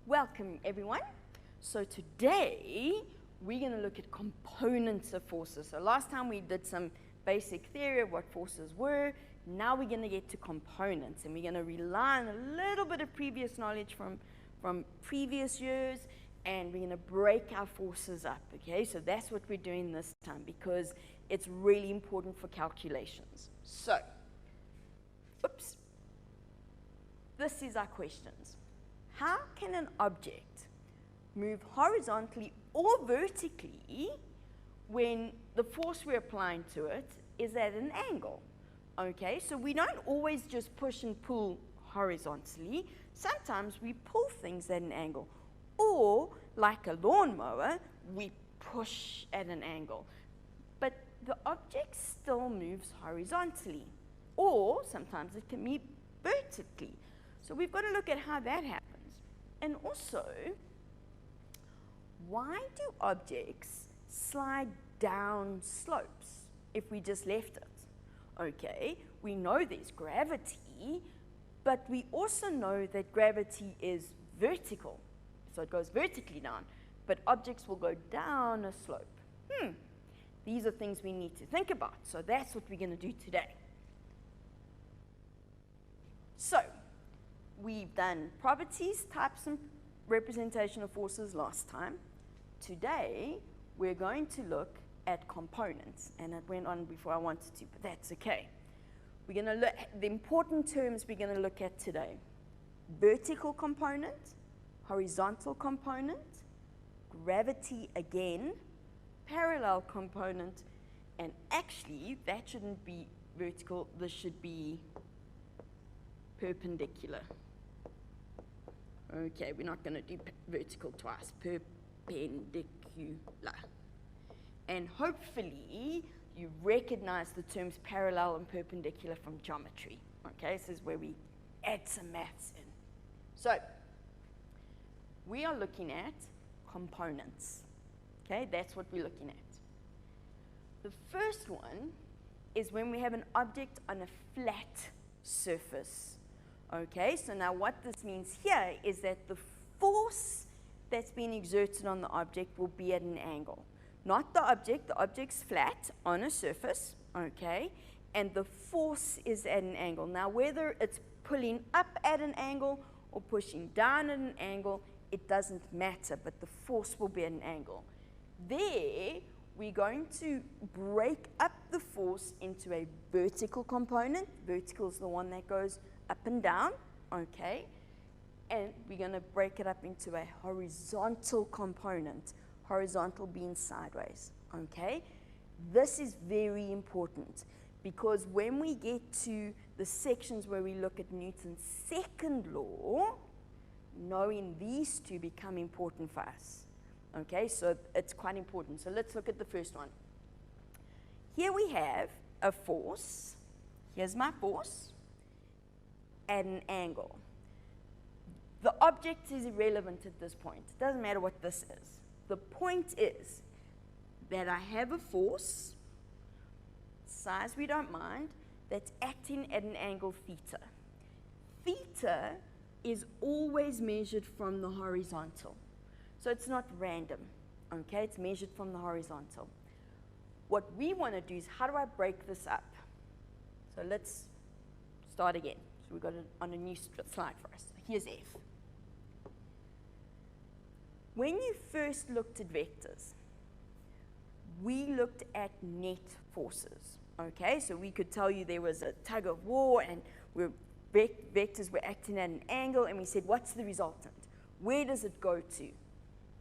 Welcome everyone. So today we're going to look at components of forces. So last time we did some basic theory of what forces were. Now we're going to get to components, and we're going to rely on a little bit of previous knowledge from previous years, and we're going to break our forces up, okay? So that's what we're doing this time because it's really important for calculations. So, oops. This is our questions. How can an object move horizontally or vertically when the force we're applying to it is at an angle? Okay, so we don't always just push and pull horizontally. Sometimes we pull things at an angle. Or, like a lawnmower, we push at an angle. But the object still moves horizontally. Or, sometimes it can be vertically. So we've got to look at how that happens. And also, why do objects slide down slopes if we just left it? Okay, we know there's gravity, but we also know that gravity is vertical. So it goes vertically down, but objects will go down a slope. These are things we need to think about. So that's what we're going to do today. So, we've done properties, types, and representation of forces last time. Today, we're going to look at components. And it went on before I wanted to, but that's okay. We're going to look at the important terms we're going to look at today. Vertical component, horizontal component, gravity again, parallel component, and actually, that shouldn't be vertical, this should be perpendicular. Okay, we're not going to do vertical twice, perpendicular. And hopefully, you recognize the terms parallel and perpendicular from geometry. Okay, this is where we add some maths in. So, we are looking at components. Okay, that's what we're looking at. The first one is when we have an object on a flat surface. Okay, so now what this means here is that the force that's being exerted on the object will be at an angle. Not the object's flat on a surface, okay, and the force is at an angle. Now whether it's pulling up at an angle or pushing down at an angle, it doesn't matter, but the force will be at an angle. There, we're going to break up the force into a vertical component. Vertical is the one that goes up and down, okay? And we're going to break it up into a horizontal component, horizontal being sideways, okay? This is very important because when we get to the sections where we look at Newton's second law, knowing these two become important for us, okay? So it's quite important. So let's look at the first one. Here we have a force. Here's my force at an angle. The object is irrelevant at this point. It doesn't matter what this is. The point is that I have a force, size we don't mind, that's acting at an angle theta. Theta is always measured from the horizontal. So it's not random, okay? It's measured from the horizontal. What we want to do is, how do I break this up? So let's start again. So we've got it on a new slide for us. Here's F. When you first looked at vectors, we looked at net forces, okay? So we could tell you there was a tug of war and vectors were acting at an angle, and we said, what's the resultant? Where does it go to?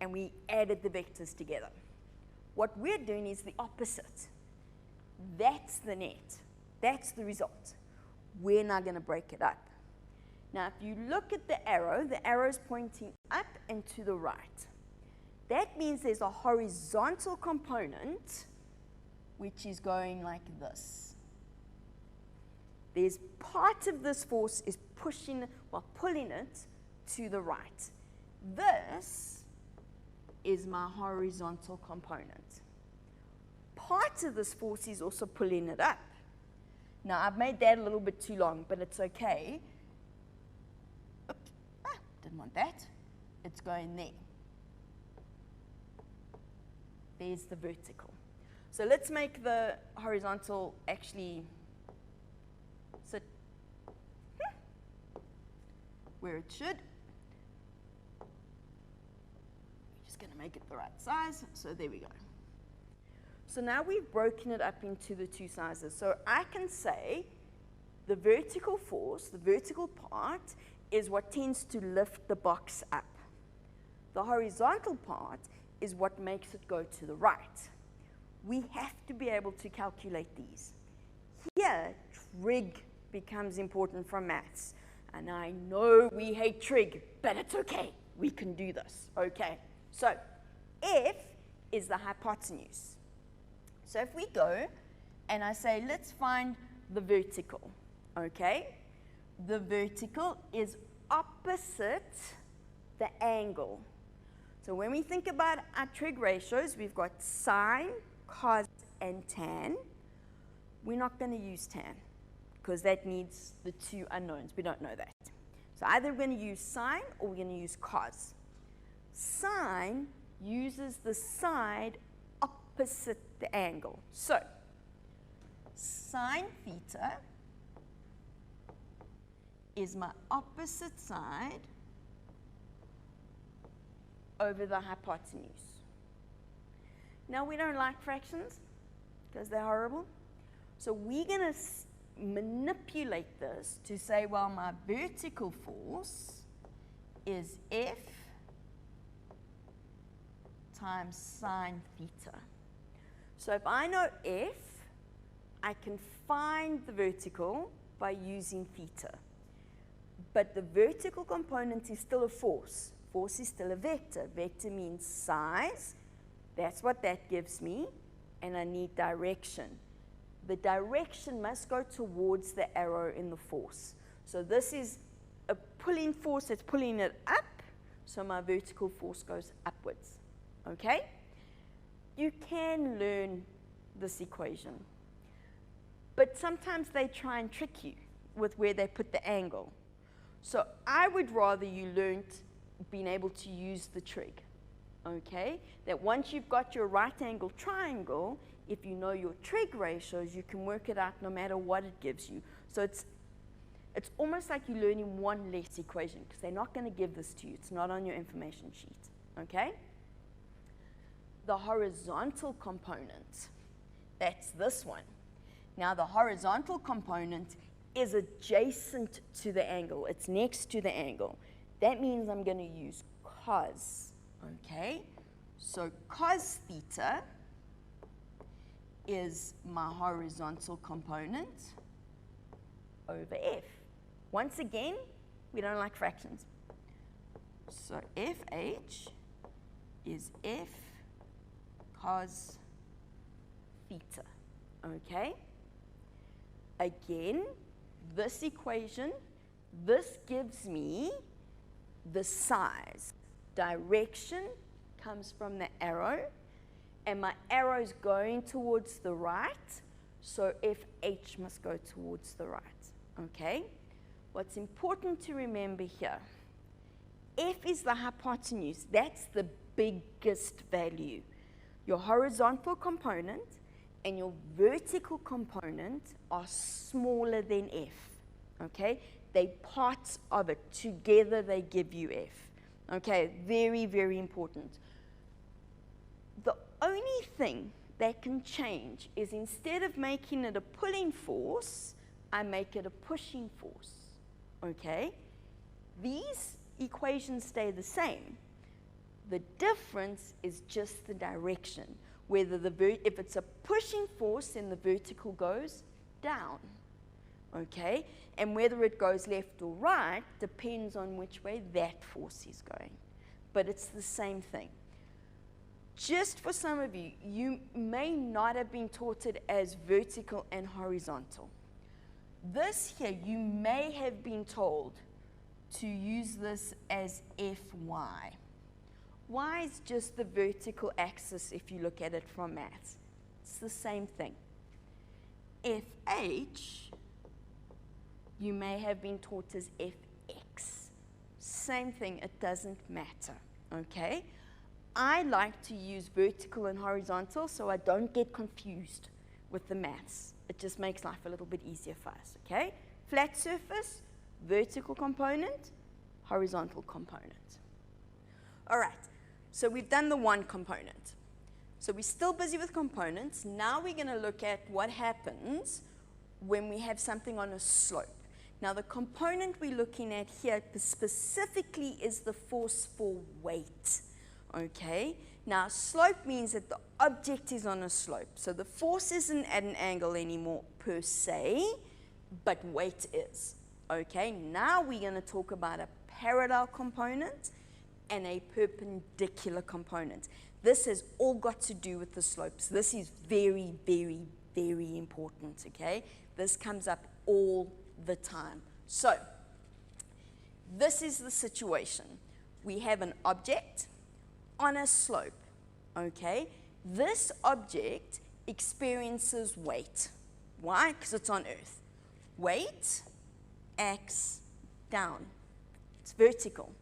And we added the vectors together. What we're doing is the opposite. That's the net. That's the result. We're now going to break it up. Now, if you look at the arrow is pointing up and to the right. That means there's a horizontal component which is going like this. There's part of this force is pulling it to the right. This is my horizontal component. Part of this force is also pulling it up. Now, I've made that a little bit too long, but it's okay. Oops, didn't want that. it's going there. There's the vertical. So let's make the horizontal actually sit where it should. We're just going to make it the right size. So there we go. So now we've broken it up into the two sizes. So I can say the vertical force, the vertical part, is what tends to lift the box up. The horizontal part is what makes it go to the right. We have to be able to calculate these. Here, trig becomes important from maths. And I know we hate trig, but it's okay. We can do this, okay? So F is the hypotenuse. So if we go and I say, let's find the vertical, okay? The vertical is opposite the angle. So when we think about our trig ratios, we've got sine, cos, and tan. We're not going to use tan because that needs the two unknowns. We don't know that. So either we're going to use sine or we're going to use cos. Sine uses the side opposite the angle. So sine theta is my opposite side over the hypotenuse. Now we don't like fractions because they're horrible. So we're going to manipulate this to say, well, my vertical force is F times sine theta. So if I know F, I can find the vertical by using theta. But the vertical component is still a force. Force is still a vector. Vector means size. That's what that gives me. And I need direction. The direction must go towards the arrow in the force. So this is a pulling force that's pulling it up. So my vertical force goes upwards. Okay? You can learn this equation. But sometimes they try and trick you with where they put the angle. So I would rather you learned being able to use the trig, okay? That once you've got your right angle triangle, if you know your trig ratios, you can work it out no matter what it gives you. So it's almost like you're learning one less equation because they're not going to give this to you. It's not on your information sheet, okay? The horizontal component, that's this one. Now the horizontal component is adjacent to the angle. It's next to the angle. That means I'm going to use cos, okay? So cos theta is my horizontal component over F. Once again, we don't like fractions. So FH is F cos theta, okay? Again, this equation, this gives me the size. Direction comes from the arrow, and my arrow is going towards the right, so FH must go towards the right, okay? What's important to remember here, F is the hypotenuse. That's the biggest value. Your horizontal component and your vertical component are smaller than F, okay? They're parts of it. Together they give you F, okay? Very, very important. The only thing that can change is instead of making it a pulling force, I make it a pushing force, okay? These equations stay the same. The difference is just the direction. Whether if it's a pushing force, then the vertical goes down, okay? And whether it goes left or right depends on which way that force is going. But it's the same thing. Just for some of you, you may not have been taught it as vertical and horizontal. This here, you may have been told to use this as Fy. Y is just the vertical axis if you look at it from maths. It's the same thing. Fh, you may have been taught as Fx. same thing, it doesn't matter, okay? I like to use vertical and horizontal so I don't get confused with the maths. It just makes life a little bit easier for us, okay? Flat surface, vertical component, horizontal component. All right, so we've done the one component. So we're still busy with components. Now we're going to look at what happens when we have something on a slope. Now the component we're looking at here specifically is the force for weight, okay? Now slope means that the object is on a slope. So the force isn't at an angle anymore per se, but weight is, okay? Now we're going to talk about a parallel component and a perpendicular component. This has all got to do with the slopes. This is very, very, very important, okay? This comes up all the time. So, this is the situation. We have an object on a slope, okay? This object experiences weight. Why? Because it's on Earth. Weight acts down. It's vertical.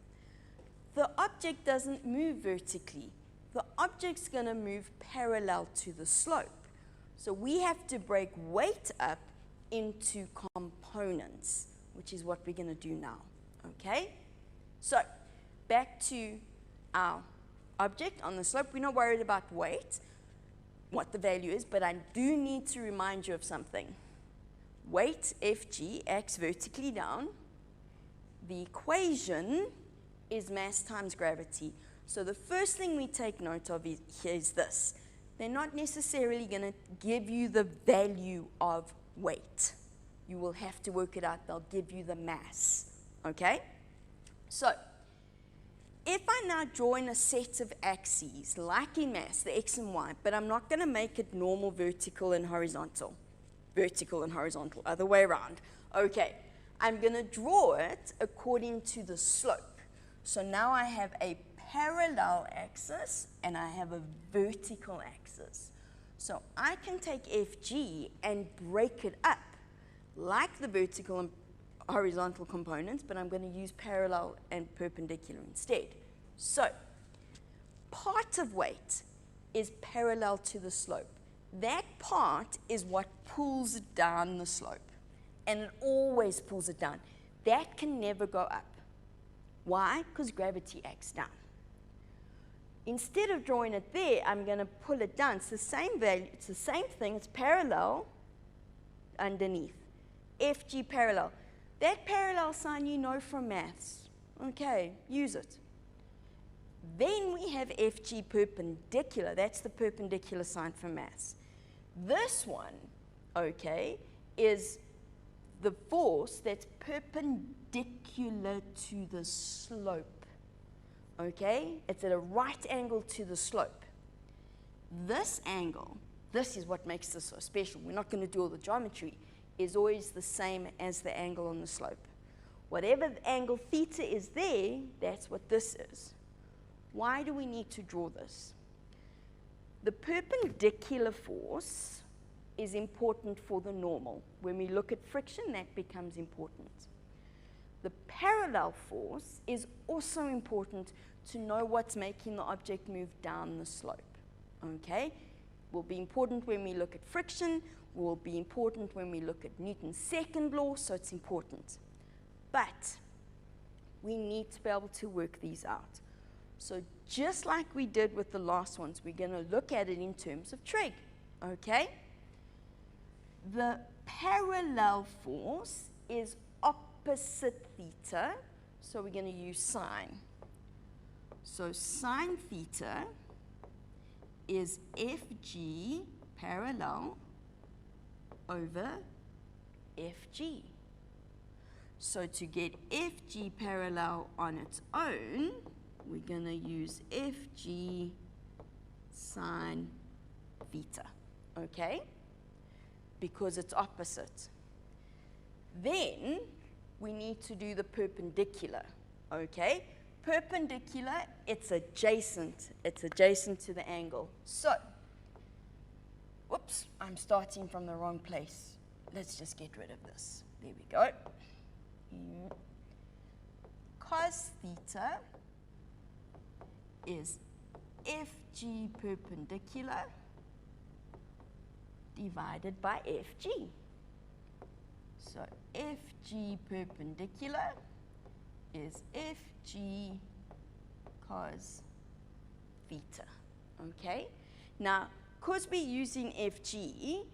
The object doesn't move vertically. The object's going to move parallel to the slope. So we have to break weight up into components, which is what we're going to do now, okay? So back to our object on the slope. We're not worried about weight, what the value is, but I do need to remind you of something. Weight, Fg, acts vertically down. The equation is mass times gravity. So the first thing we take note of is this. They're not necessarily going to give you the value of weight. You will have to work it out. They'll give you the mass, okay? So if I now draw in a set of axes, like in mass, the x and y, but I'm not going to make it normal vertical and horizontal. Vertical and horizontal, other way around. Okay, I'm going to draw it according to the slope. So now I have a parallel axis and I have a vertical axis. So I can take Fg and break it up like the vertical and horizontal components, but I'm going to use parallel and perpendicular instead. So part of weight is parallel to the slope. That part is what pulls down the slope, and it always pulls it down. That can never go up. Why? Because gravity acts down. Instead of drawing it there, I'm going to pull it down. It's the same value. It's the same thing. It's parallel underneath. Fg parallel. That parallel sign you know from maths. Okay, use it. Then we have Fg perpendicular. That's the perpendicular sign for maths. This one, okay, is the force that's perpendicular to the slope. Okay? It's at a right angle to the slope. This angle, this is what makes this so special. We're not going to do all the geometry. Is always the same as the angle on the slope. Whatever the angle theta is there, that's what this is. Why do we need to draw this? The perpendicular force is important for the normal. When we look at friction, that becomes important. The parallel force is also important to know what's making the object move down the slope, okay? Will be important when we look at friction, will be important when we look at Newton's second law, so it's important. But we need to be able to work these out. So just like we did with the last ones, we're going to look at it in terms of trig, okay? The parallel force is opposite theta, so we're going to use sine. So sine theta is Fg parallel over Fg. So to get Fg parallel on its own, we're going to use Fg sine theta, okay? Because it's opposite. Then we need to do the perpendicular, okay? Perpendicular, it's adjacent to the angle. So, whoops, I'm starting from the wrong place. Let's just get rid of this. There we go. cos theta is FG perpendicular divided by FG. So FG perpendicular is FG cos theta. Okay? Now, because we're using FG,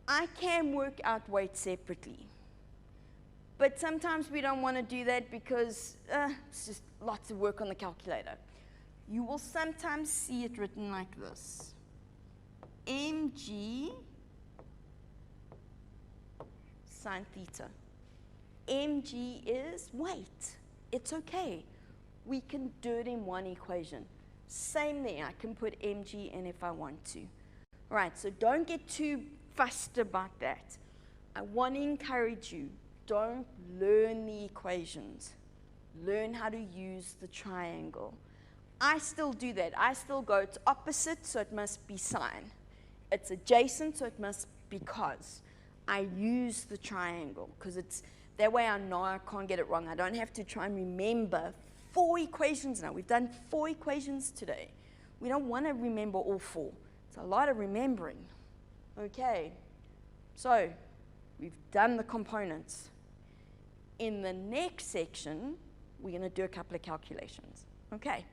I can work out weights separately. But sometimes we don't want to do that because it's just lots of work on the calculator. You will sometimes see it written like this. mg sine theta. mg is weight. It's okay. We can do it in one equation. Same there. I can put mg in if I want to. All right, so don't get too fussed about that. I want to encourage you. Don't learn the equations. Learn how to use the triangle. I still do that. I still go, it's opposite, so it must be sine. It's adjacent, so it must be cos. I use the triangle because it's that way I know I can't get it wrong. I don't have to try and remember 4 equations now. We've done 4 equations today. We don't want to remember all 4. It's a lot of remembering. Okay, so we've done the components. In the next section, we're going to do a couple of calculations. Okay.